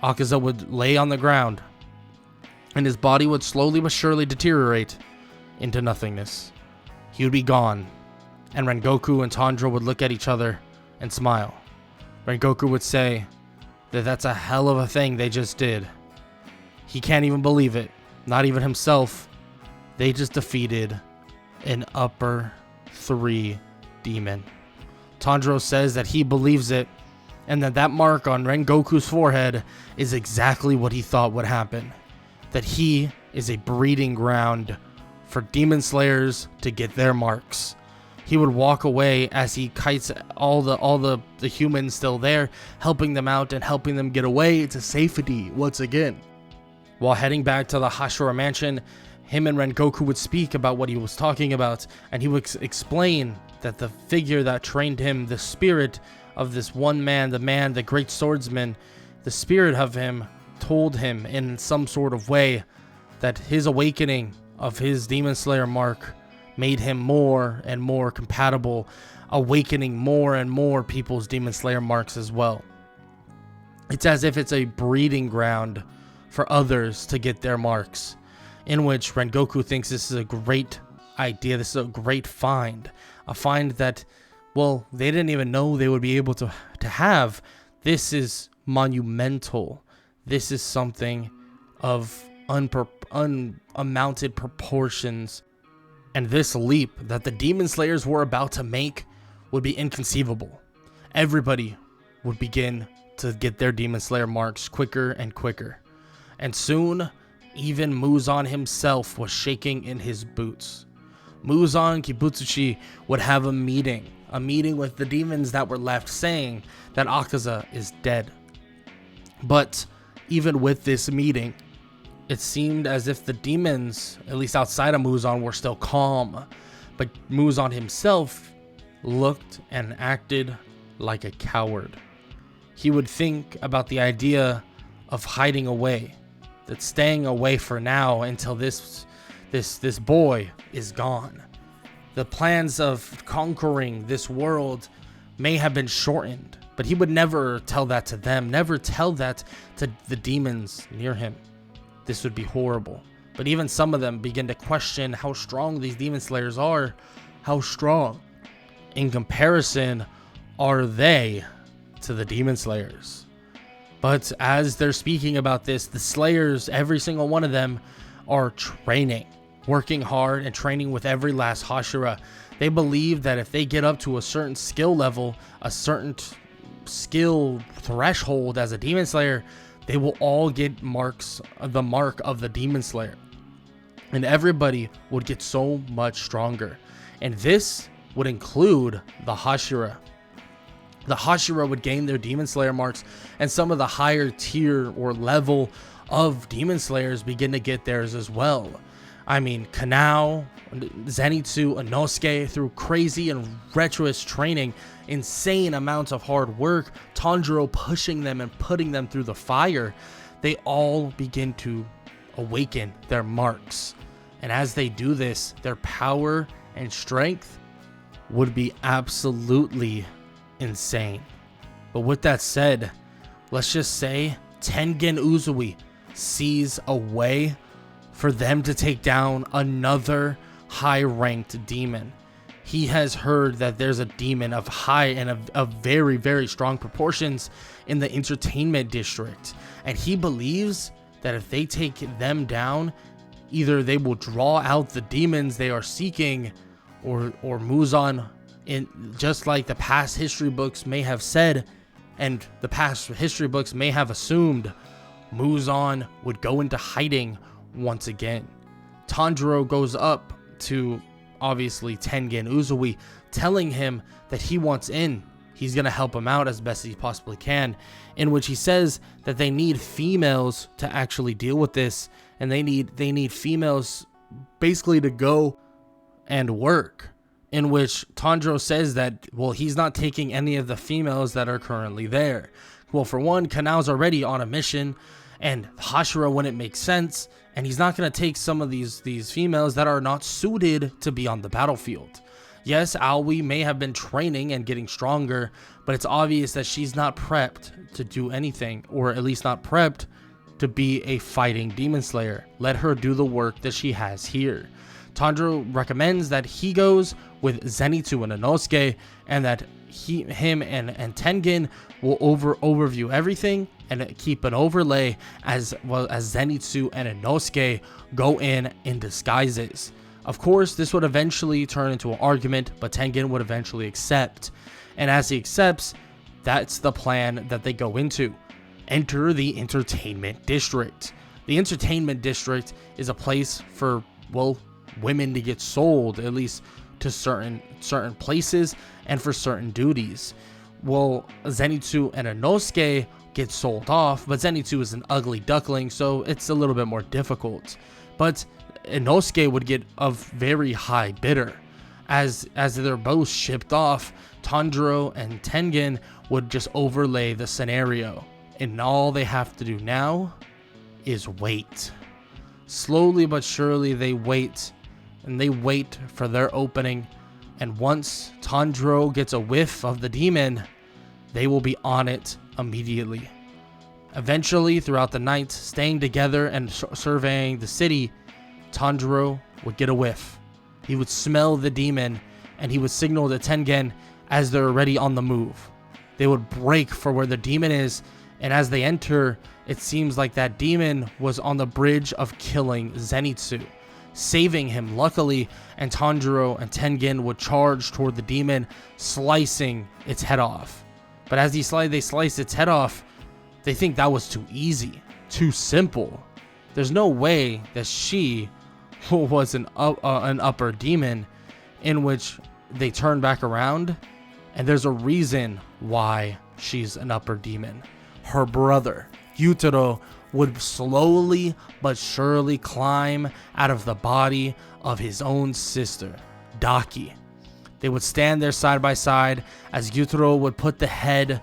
Akaza would lay on the ground, and his body would slowly but surely deteriorate into nothingness. He would be gone, and Rengoku and Tanjiro would look at each other and smile. Rengoku would say that that's a hell of a thing they just did. He can't even believe it, not even himself. They just defeated an upper 3 demon. Tanjiro says that he believes it, and that mark on Rengoku's forehead is exactly what he thought would happen. That he is a breeding ground for demon slayers to get their marks. He would walk away as he kites all the humans still there, helping them out and helping them get away to safety once again. While heading back to the Hashira mansion, him and Rengoku would speak about what he was talking about, and he would explain that the figure that trained him, the spirit of this one man, the great swordsman, the spirit of him told him in some sort of way that his awakening of his Demon Slayer mark made him more and more compatible, awakening more and more people's Demon Slayer marks as well. It's as if it's a breeding ground for others to get their marks, in which Rengoku thinks this is a great idea, this is a great find, a find that, well, they didn't even know they would be able to have. This is monumental. This is something of unmounted proportions, and this leap that the Demon Slayers were about to make would be inconceivable. Everybody would begin to get their Demon Slayer marks quicker and quicker, and soon even Muzan himself was shaking in his boots. Muzan Kibutsuchi would have a meeting with the demons that were left, saying that Akaza is dead. But even with this meeting, it seemed as if the demons, at least outside of Muzan, were still calm. But Muzan himself looked and acted like a coward. He would think about the idea of hiding away, that staying away for now until this boy is gone. The plans of conquering this world may have been shortened, but he would never tell that to them, never tell that to the demons near him. This would be horrible. But even some of them begin to question how strong these Demon Slayers are. How strong, in comparison, are they to the Demon Slayers? But as they're speaking about this, the Slayers, every single one of them, are training, working hard and training with every last Hashira. They believe that if they get up to a certain skill level, a certain skill threshold as a Demon Slayer, they will all get the mark of the Demon Slayer. And everybody would get so much stronger. And this would include the Hashira. The Hashira would gain their Demon Slayer marks, and some of the higher tier or level of Demon Slayers begin to get theirs as well. I mean, Kanao, Zenitsu, Inosuke, through crazy and retros training, insane amounts of hard work, Tanjiro pushing them and putting them through the fire, they all begin to awaken their marks. And as they do this, their power and strength would be absolutely insane. But with that said, let's just say Tengen Uzui sees a way for them to take down another high-ranked demon. He has heard that there's a demon of high and of very, very strong proportions in the entertainment district. And he believes that if they take them down, either they will draw out the demons they are seeking, or Muzan, just like the past history books may have said, and the past history books may have assumed, Muzan would go into hiding once again. Tanjiro goes up to, obviously, Tengen Uzui, telling him that he wants in. He's going to help him out as best as he possibly can, in which he says that they need females to actually deal with this, and they need females basically to go and work, in which Tanjiro says that, well, he's not taking any of the females that are currently there. Well, for one, Kanao's already on a mission, and Hashira wouldn't make sense, and he's not going to take some of these females that are not suited to be on the battlefield. Yes, Aoi may have been training and getting stronger, but it's obvious that she's not prepped to do anything, or at least not prepped to be a fighting demon slayer. Let her do the work that she has here. Tanjiro recommends that he goes with Zenitsu and Inosuke, and that him and Tengen will overview everything and keep an overlay as well as Zenitsu and Inosuke go in disguises. Of course, this would eventually turn into an argument, but Tengen would eventually accept. And as he accepts, that's the plan that they go into. Enter the entertainment district. The entertainment district is a place for, well, women to get sold, at least to certain places and for certain duties. Well, Zenitsu and Inosuke get sold off, but Zenitsu is an ugly duckling, so it's a little bit more difficult. But Inosuke would get a very high bidder. As they're both shipped off, Tanjiro and Tengen would just overlay the scenario, and all they have to do now is wait. Slowly but surely they wait, and they wait for their opening, and once Tanjiro gets a whiff of the demon, they will be on it immediately. Eventually, throughout the night, staying together and surveying the city, Tanjiro would get a whiff. He would smell the demon, and he would signal to Tengen as they're already on the move. They would break for where the demon is, and as they enter, it seems like that demon was on the bridge of killing Zenitsu, saving him luckily, and Tanjiro and Tengen would charge toward the demon, slicing its head off. But as they slice its head off, they think that was too easy, too simple. There's no way that she was an upper demon, in which they turn back around, and there's a reason why she's an upper demon. Her brother, Yutaro, would slowly but surely climb out of the body of his own sister, Daki. They would stand there side by side as Yutaro would put the head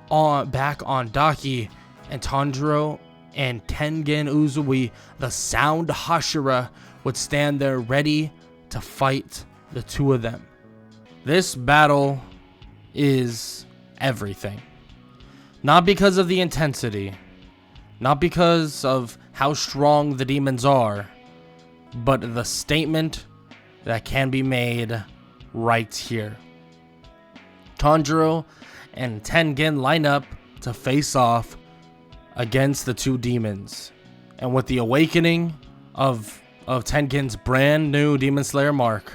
back on Daki, and Tanjiro and Tengen Uzui, the Sound Hashira, would stand there ready to fight the two of them. This battle is everything. Not because of the intensity, not because of how strong the demons are, but the statement that can be made right here. Tanjiro and Tengen line up to face off against the two demons. And with the awakening of Tengen's brand new Demon Slayer mark,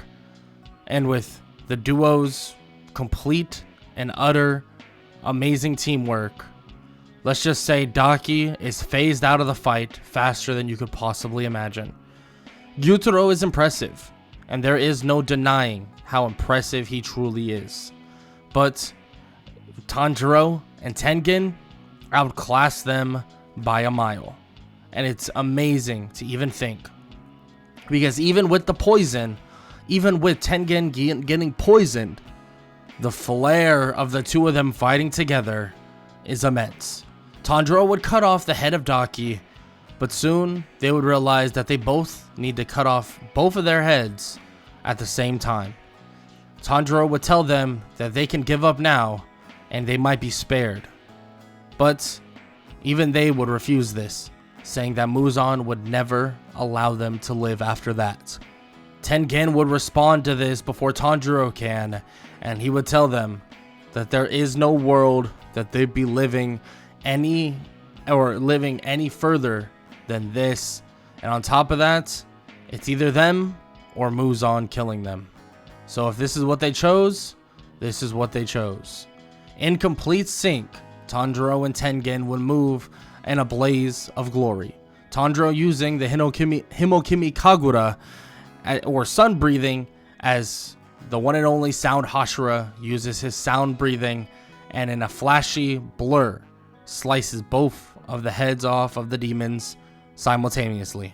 and with the duo's complete and utter amazing teamwork, let's just say Daki is phased out of the fight faster than you could possibly imagine. Gyutaro is impressive, and there is no denying how impressive he truly is. But Tanjiro and Tengen outclass them by a mile. And it's amazing to even think. Because even with the poison, even with Tengen getting poisoned, the flair of the two of them fighting together is immense. Tanjiro would cut off the head of Daki, but soon they would realize that they both need to cut off both of their heads at the same time. Tanjiro would tell them that they can give up now and they might be spared. But even they would refuse this, saying that Muzan would never allow them to live after that. Tengen would respond to this before Tanjiro can, and he would tell them that there is no world that they'd be living any further than this, and on top of that, it's either them or Muzan killing them. So if this is what they chose, this is what they chose. In complete sync, Tanjiro and Tengen would move in a blaze of glory. Tanjiro using the Himokimi Kagura, or sun breathing, as the one and only Sound Hashira uses his sound breathing, and in a flashy blur slices both of the heads off of the demons simultaneously.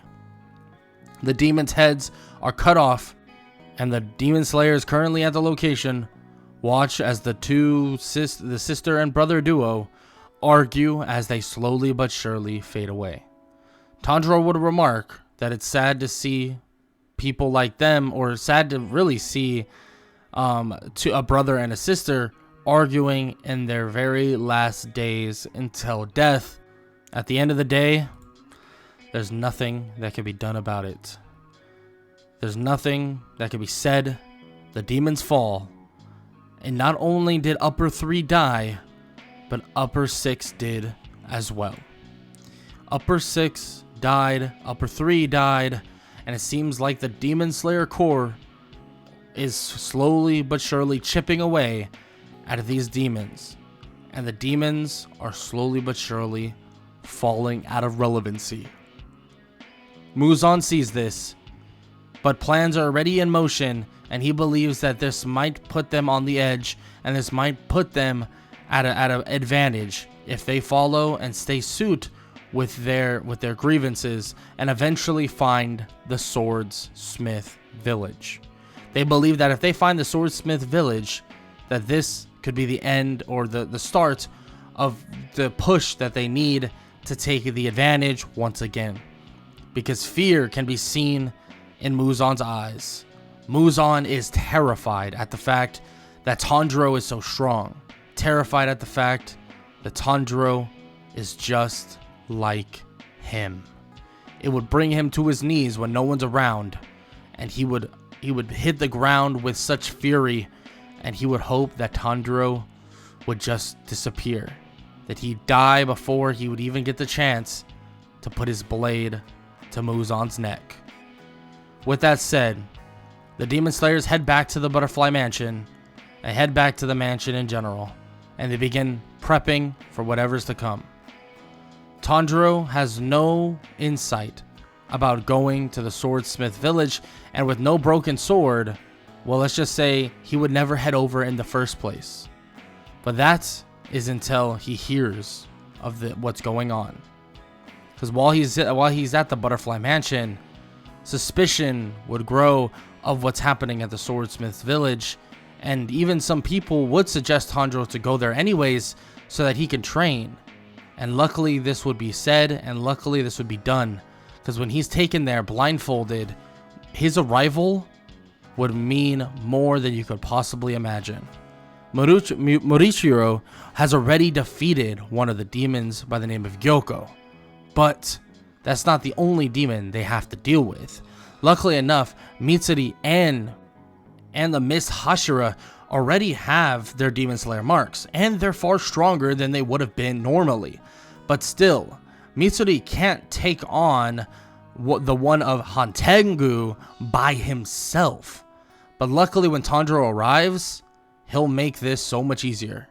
The demons' heads are cut off, and the demon slayers currently at the location watch as the sister and brother duo argue as they slowly but surely fade away. Tanjiro would remark that it's sad to see people like them, or sad to really see to a brother and a sister arguing in their very last days until death. At the end of the day, there's nothing that can be done about it. There's nothing that can be said. The demons fall. And not only did upper 3 die, but upper 6 did as well. Upper 6 died, upper 3 died, and it seems like the Demon Slayer core is slowly but surely chipping away at these demons. And the demons are slowly but surely falling out of relevancy. Muzan sees this, but plans are already in motion, and he believes that this might put them on the edge, and this might put them at an advantage if they follow and stay suit with their grievances and eventually find the Swordsmith Village. They believe that if they find the Swordsmith Village, that this could be the end or the start of the push that they need to take the advantage once again. Because fear can be seen in Muzan's eyes. Muzan is terrified at the fact that Tanjiro is so strong. Terrified at the fact that Tanjiro is just like him. It would bring him to his knees when no one's around, and he would hit the ground with such fury, and he would hope that Tanjiro would just disappear, that he'd die before he would even get the chance to put his blade to Muzan's neck. With that said, the Demon Slayers head back to the Butterfly Mansion, and head back to the mansion in general, and they begin prepping for whatever's to come. Tanjiro has no insight about going to the Swordsmith Village, and with no broken sword, well, let's just say he would never head over in the first place. But that is until he hears of what's going on. Because while he's at the Butterfly Mansion, suspicion would grow of what's happening at the Swordsmith Village, and even some people would suggest Tanjiro to go there anyways so that he can train. And luckily this would be said, and luckily this would be done, because when he's taken there blindfolded, his arrival would mean more than you could possibly imagine. Morichiro has already defeated one of the demons by the name of Gyoko, but that's not the only demon they have to deal with. Luckily enough, Mitsuri and the Miss Hashira already have their Demon Slayer marks, and they're far stronger than they would have been normally. But still, Mitsuri can't take on the one of Hantengu by himself. But luckily when Tanjiro arrives, he'll make this so much easier.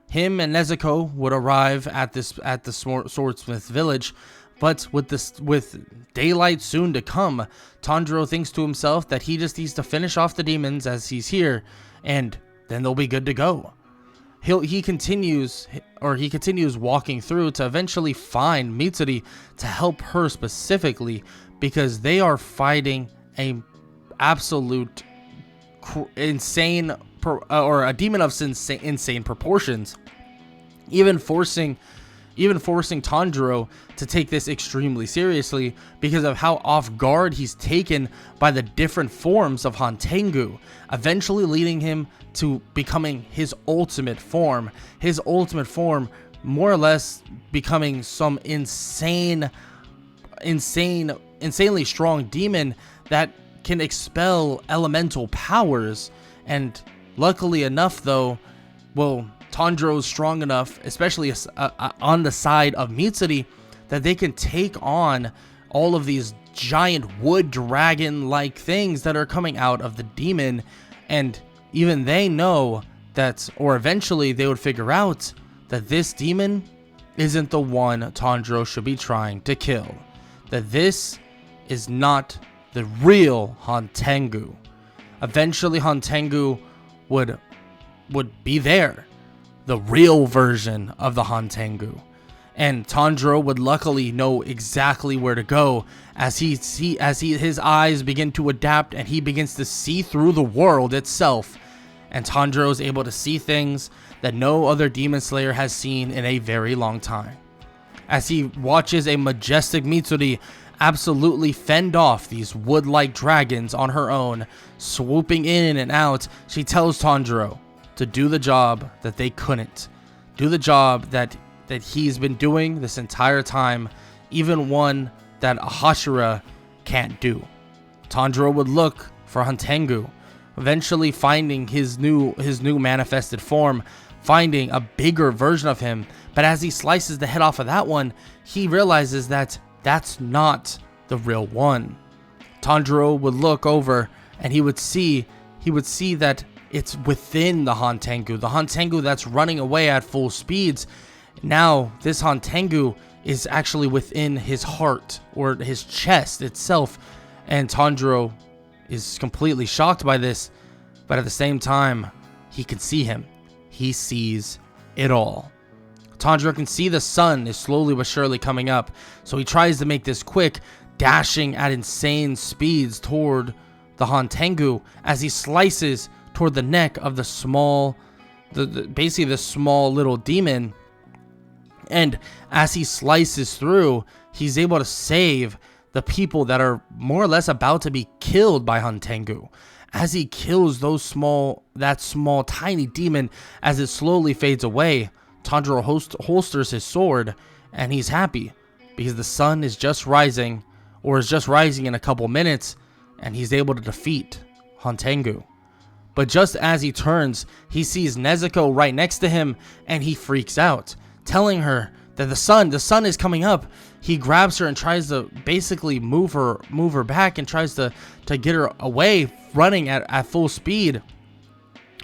Him and Nezuko would arrive at the Swordsmith Village, but with daylight soon to come, Tanjiro thinks to himself that he just needs to finish off the demons as he's here, and then they'll be good to go. He continues walking through to eventually find Mitsuri to help her specifically, because they are fighting a absolute insane or a demon of insane proportions, even forcing Tanjiro to take this extremely seriously because of how off guard he's taken by the different forms of Hantengu, eventually leading him to becoming his ultimate form. His ultimate form more or less becoming some insanely strong demon that can expel elemental powers. And luckily enough though, well, Tanjiro's strong enough, especially on the side of Mitsuri, that they can take on all of these giant wood dragon-like things that are coming out of the demon. And even they know that, or eventually they would figure out that this demon isn't the one Tanjiro should be trying to kill. That this is not the real Hantengu. Eventually Hantengu would be there. The real version of the Hantengu. And Tanjiro would luckily know exactly where to go as his eyes begin to adapt and he begins to see through the world itself. And Tanjiro is able to see things that no other Demon Slayer has seen in a very long time. As he watches a majestic Mitsuri absolutely fend off these wood-like dragons on her own, swooping in and out, she tells Tanjiro to do the job that they couldn't. Do the job that he's been doing this entire time, even one that a Hashira can't do. Tanjiro would look for Hantengu, eventually finding his new manifested form, finding a bigger version of him. But as he slices the head off of that one, he realizes that that's not the real one. Tanjiro would look over and he would see that it's within the Hantengu that's running away at full speeds. Now this Hantengu is actually within his heart, or his chest itself, and Tanjiro is completely shocked by this, but at the same time, he can see him. He sees it all. Tanjiro can see the sun is slowly but surely coming up, so he tries to make this quick, dashing at insane speeds toward the Hantengu as he slices toward the neck of the small, basically the small little demon. And as he slices through, he's able to save the people that are more or less about to be killed by Hantengu. As he kills that small tiny demon, as it slowly fades away, Tanjiro holsters his sword, and he's happy because the sun is just rising, or is just rising in a couple minutes, and he's able to defeat Hantengu. But just as he turns, he sees Nezuko right next to him, and he freaks out, telling her that the sun is coming up. He grabs her and tries to basically move her back, and tries to get her away, running at full speed.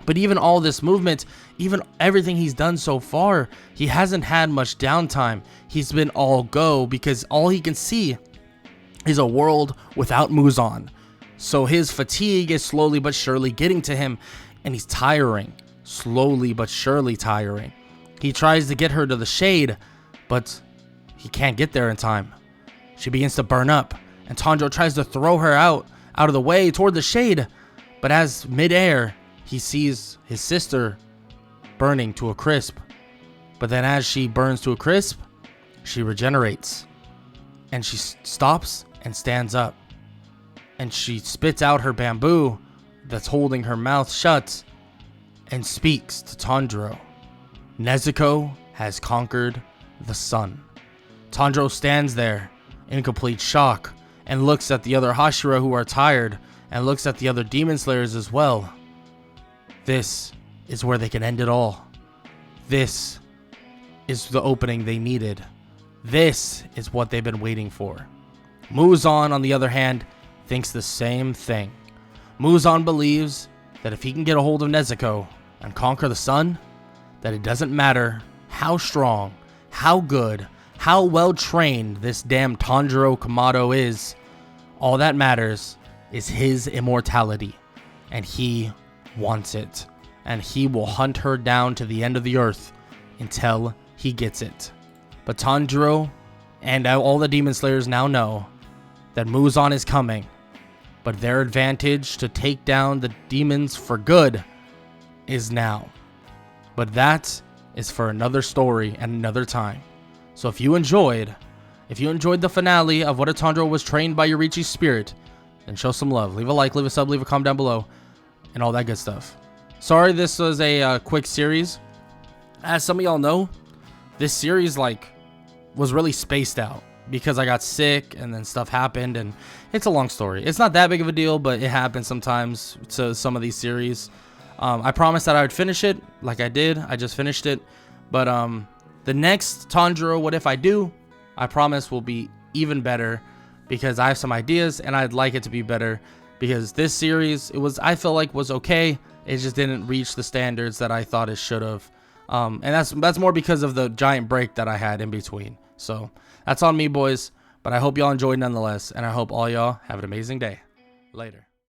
But even all this movement, even everything he's done so far, he hasn't had much downtime. He's been all go because all he can see is a world without Muzan. So his fatigue is slowly but surely getting to him, and he's tiring, slowly but surely tiring. He tries to get her to the shade, but he can't get there in time. She begins to burn up, and Tanjiro tries to throw her out of the way toward the shade, but as midair, he sees his sister burning to a crisp. But then as she burns to a crisp, she regenerates, and she stops and stands up, and she spits out her bamboo that's holding her mouth shut and speaks to Tanjiro. Nezuko has conquered the sun. Tanjiro stands there in complete shock and looks at the other Hashira who are tired, and looks at the other demon slayers as well. This is where they can end it all. This is the opening they needed. This is what they've been waiting for. Muzan, on the other hand, thinks the same thing. Muzan believes that if he can get a hold of Nezuko and conquer the sun, that it doesn't matter how strong, how good, how well trained this damn Tanjiro Kamado is. All that matters is his immortality, and he wants it, and he will hunt her down to the end of the earth until he gets it. But Tanjiro and all the demon slayers now know that Muzan is coming, but their advantage to take down the demons for good is now. But that is for another story and another time. So if you enjoyed the finale of What If Tanjiro Was Trained by Yoriichi's Spirit, then show some love. Leave a like, leave a sub, leave a comment down below, and all that good stuff. Sorry this was a quick series. As some of y'all know, this series was really spaced out because I got sick and then stuff happened, and it's a long story. It's not that big of a deal, but it happens sometimes to some of these series. I promised that I would finish it like I did. I just finished it. But the next Tanjiro What If I Do, I promise will be even better because I have some ideas and I'd like it to be better because this series, I feel like was okay. It just didn't reach the standards that I thought it should have. And that's more because of the giant break that I had in between. So that's on me, boys. But I hope y'all enjoyed nonetheless. And I hope all y'all have an amazing day. Later.